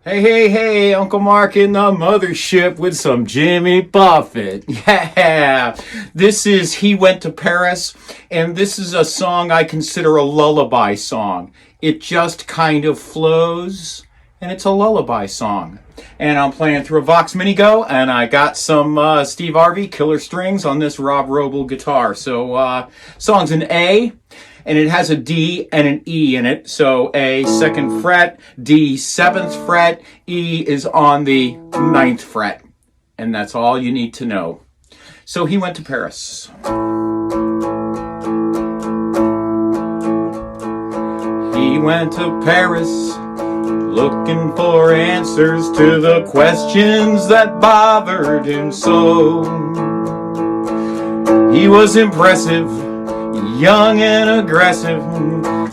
Hey, hey, hey, Uncle Mark in the mothership with some Jimmy Buffett. Yeah, this is He Went to Paris, and this is a song I consider a lullaby song. It just kind of flows, and it's a lullaby song. And I'm playing through a Vox Mini Go, and I got some Steve Arvey killer strings on this Wroble guitar. So, song's in A. And it has a D and an E in it. So A, 2nd fret, D, 7th fret, E is on the 9th fret. And that's all you need to know. So he went to Paris. He went to Paris looking for answers to the questions that bothered him so. He was impressive, young and aggressive,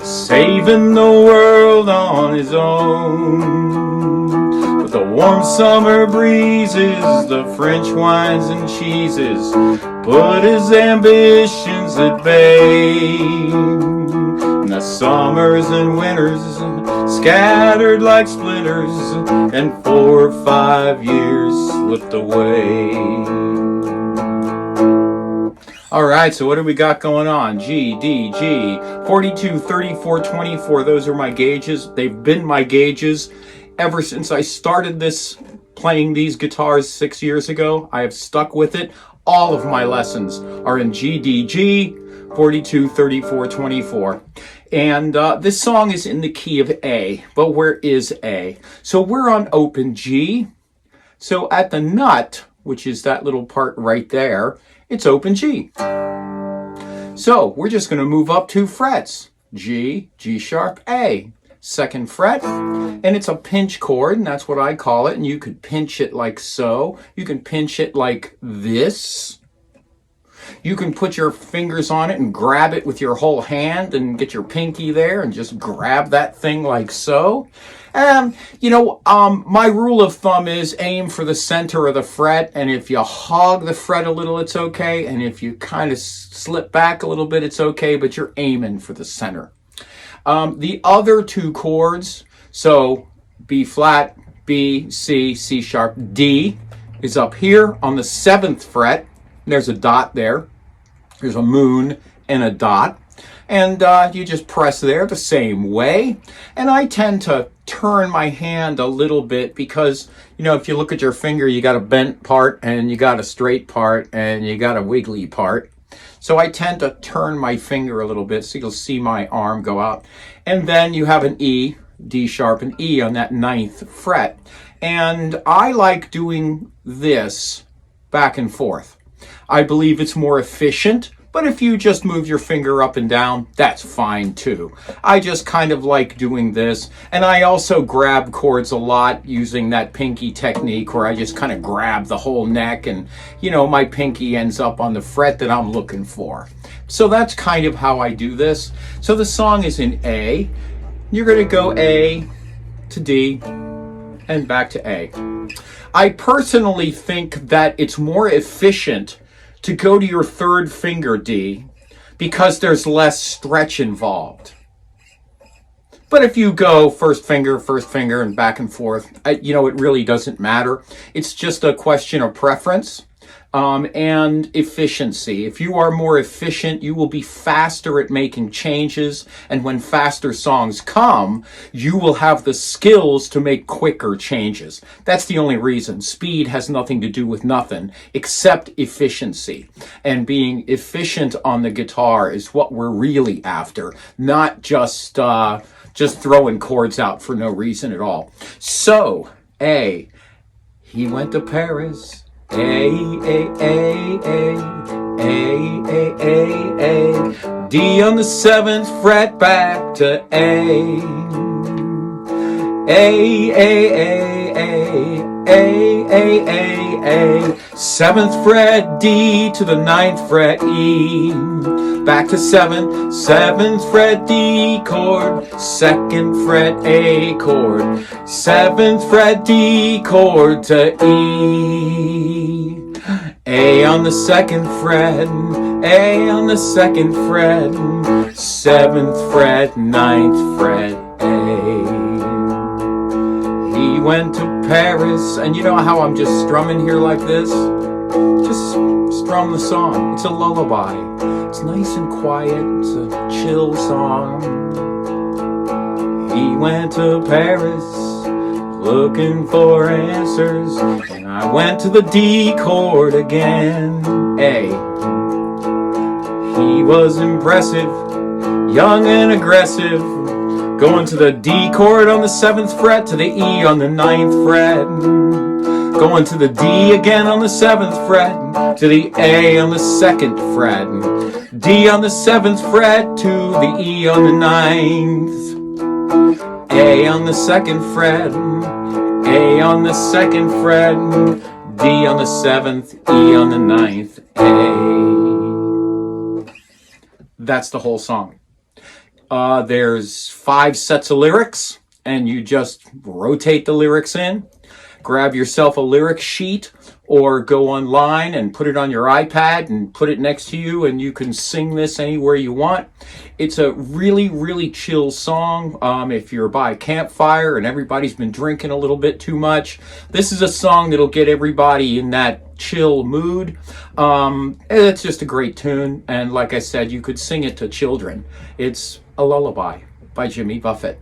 saving the world on his own. But the warm summer breezes, the French wines and cheeses put his ambitions at bay. And the summers and winters scattered like splinters, and 4 or 5 years slipped away. All right, so what do we got going on? G, D, G, 42, 34, 24. Those are my gauges. They've been my gauges ever since I started playing these guitars 6 years ago. I have stuck with it. All of my lessons are in G, D, G, 42, 34, 24. And this song is in the key of A, but where is A? So we're on open G. So at the nut, which is that little part right there, it's open G. So we're just going to move up 2 frets. G, G sharp, A. 2nd fret. And it's a pinch chord, and that's what I call it. And you could pinch it like so. You can pinch it like this. You can put your fingers on it and grab it with your whole hand and get your pinky there and just grab that thing like so. My rule of thumb is aim for the center of the fret, and if you hog the fret a little, it's okay, and if you kind of slip back a little bit, it's okay, but you're aiming for the center. The other 2 chords, so B flat, B, C, C sharp, D, is up here on the 7th fret. There's a dot there. There's a moon and a dot. And you just press there the same way. And I tend to turn my hand a little bit because, if you look at your finger, you got a bent part and you got a straight part and you got a wiggly part. So I tend to turn my finger a little bit so you'll see my arm go out. And then you have an E, D sharp, and E on that 9th fret. And I like doing this back and forth. I believe it's more efficient. But if you just move your finger up and down, that's fine too. I just kind of like doing this. And I also grab chords a lot using that pinky technique where I just kind of grab the whole neck and, my pinky ends up on the fret that I'm looking for. So that's kind of how I do this. So the song is in A. You're going to go A to D and back to A. I personally think that it's more efficient to go to your 3rd finger D because there's less stretch involved. But if you go first finger, and back and forth, it really doesn't matter. It's just a question of preference and efficiency. If you are more efficient, you will be faster at making changes. And when faster songs come, you will have the skills to make quicker changes. That's the only reason. Speed has nothing to do with nothing except efficiency. And being efficient on the guitar is what we're really after, not just throwing chords out for no reason at all. So, A, he went to Paris. A, A, A, A, A, A, A, A. D on the 7th fret back to A. A, A, A, A, A, A, A, A. 7th fret D to the 9th fret E. Back to 7, 7th fret D chord, 2nd fret A chord, 7th fret D chord to E. A on the 2nd fret, A on the 2nd fret, 7th fret, 9th fret A. He went to Paris. And you know how I'm just strumming here like this? Just strum the song. It's a lullaby. It's nice and quiet. It's a chill song. He went to Paris looking for answers, and I went to the D chord again. A. He was impressive, young and aggressive, going to the D chord on the 7th fret, to the E on the 9th fret, going to the D again on the 7th fret, to the A on the 2nd fret, D on the 7th fret, to the E on the 9th, A on the 2nd fret, A on the 2nd fret, D on the 7th, E on the 9th, A. That's the whole song. There's 5 sets of lyrics, and you just rotate the lyrics in. Grab yourself a lyric sheet or go online and put it on your iPad and put it next to you, and you can sing this anywhere you want. It's a really, really chill song. If you're by a campfire and everybody's been drinking a little bit too much, this is a song that'll get everybody in that chill mood. It's just a great tune, and like I said, you could sing it to children. It's a lullaby by Jimmy Buffett.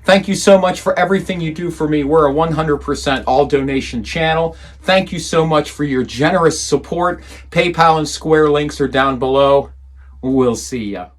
Thank you so much for everything you do for me. We're a 100% all donation channel. Thank you so much for your generous support. PayPal and Square links are down below. We'll see ya.